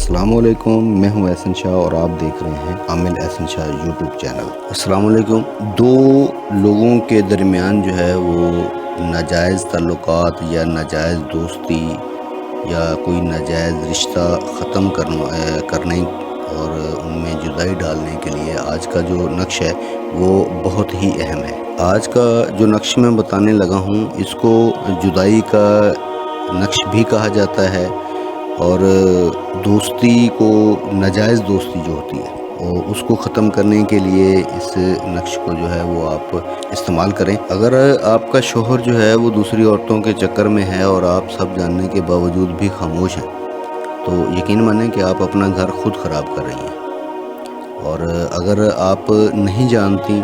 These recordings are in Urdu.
السلام علیکم، میں ہوں احسن شاہ اور آپ دیکھ رہے ہیں عامل احسن شاہ یوٹیوب چینل۔ السلام علیکم۔ دو لوگوں کے درمیان جو ہے وہ ناجائز تعلقات یا ناجائز دوستی یا کوئی ناجائز رشتہ ختم کرنے اور ان میں جدائی ڈالنے کے لیے آج کا جو نقش ہے وہ بہت ہی اہم ہے۔ آج کا جو نقش میں بتانے لگا ہوں اس کو جدائی کا نقش بھی کہا جاتا ہے، اور دوستی کو ناجائز دوستی جو ہوتی ہے اس کو ختم کرنے کے لیے اس نقش کو جو ہے وہ آپ استعمال کریں۔ اگر آپ کا شوہر جو ہے وہ دوسری عورتوں کے چکر میں ہے اور آپ سب جاننے کے باوجود بھی خاموش ہیں تو یقین مانیں کہ آپ اپنا گھر خود خراب کر رہی ہیں، اور اگر آپ نہیں جانتی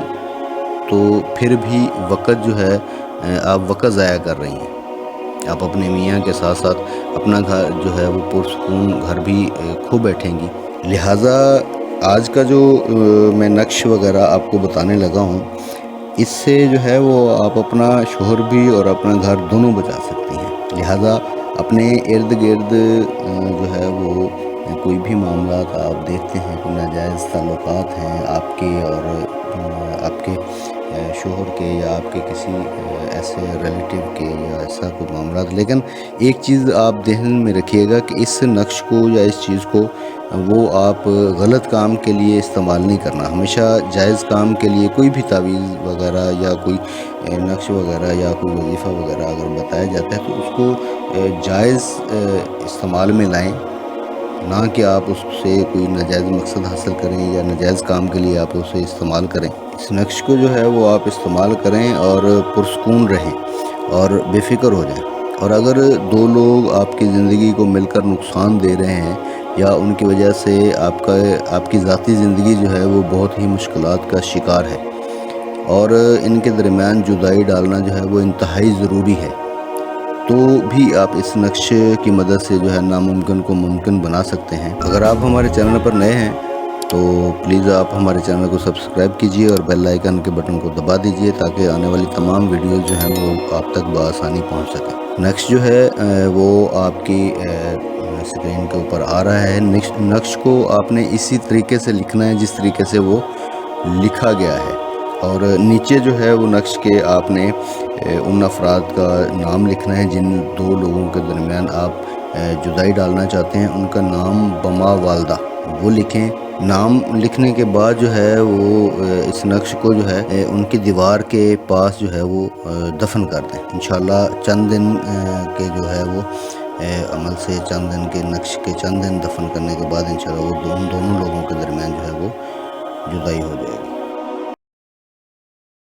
تو پھر بھی وقت جو ہے آپ وقت ضائع کر رہی ہیں۔ آپ اپنے میاں کے ساتھ ساتھ اپنا گھر جو ہے وہ پرسکون گھر بھی کھو بیٹھیں گی۔ لہٰذا آج کا جو میں نقش وغیرہ آپ کو بتانے لگا ہوں اس سے جو ہے وہ آپ اپنا شوہر بھی اور اپنا گھر دونوں بچا سکتی ہیں۔ لہٰذا اپنے ارد گرد جو ہے وہ کوئی بھی معاملات آپ دیکھتے ہیں، کوئی ناجائز تعلقات ہیں آپ کے اور آپ کے شوہر کے یا آپ کے کسی ایسے ریلیٹیو کے یا ایسا کوئی معاملات، لیکن ایک چیز آپ ذہن میں رکھیے گا کہ اس نقش کو یا اس چیز کو وہ آپ غلط کام کے لیے استعمال نہیں کرنا۔ ہمیشہ جائز کام کے لیے کوئی بھی تعویذ وغیرہ یا کوئی نقش وغیرہ یا کوئی وظیفہ وغیرہ اگر بتایا جاتا ہے تو اس کو جائز استعمال میں لائیں، نہ کہ آپ اس سے کوئی ناجائز مقصد حاصل کریں یا ناجائز کام کے لیے آپ اسے استعمال کریں۔ اس نقش کو جو ہے وہ آپ استعمال کریں اور پرسکون رہیں اور بے فکر ہو جائیں۔ اور اگر دو لوگ آپ کی زندگی کو مل کر نقصان دے رہے ہیں یا ان کی وجہ سے آپ کی ذاتی زندگی جو ہے وہ بہت ہی مشکلات کا شکار ہے اور ان کے درمیان جدائی ڈالنا جو ہے وہ انتہائی ضروری ہے، تو بھی آپ اس نقش کی مدد سے جو ہے ناممکن کو ممکن بنا سکتے ہیں۔ اگر آپ ہمارے چینل پر نئے ہیں تو پلیز آپ ہمارے چینل کو سبسکرائب کیجئے اور بیل آئیکن کے بٹن کو دبا دیجئے تاکہ آنے والی تمام ویڈیوز جو ہیں وہ آپ تک بآسانی پہنچ سکیں۔ نقش جو ہے وہ آپ کی اسکرین کے اوپر آ رہا ہے۔ نقش کو آپ نے اسی طریقے سے لکھنا ہے جس طریقے سے وہ لکھا گیا ہے، اور نیچے جو ہے وہ نقش کے آپ نے ان افراد کا نام لکھنا ہے جن دو لوگوں کے درمیان آپ جدائی ڈالنا چاہتے ہیں، ان کا نام بما والدہ وہ لکھیں۔ نام لکھنے کے بعد جو ہے وہ اس نقش کو جو ہے ان کی دیوار کے پاس جو ہے وہ دفن کر دیں۔ انشاءاللہ چند دن کے جو ہے وہ عمل سے، چند دن کے نقش کے چند دن دفن کرنے کے بعد انشاءاللہ وہ دونوں لوگوں کے درمیان جو ہے وہ جدائی ہو جائے گی۔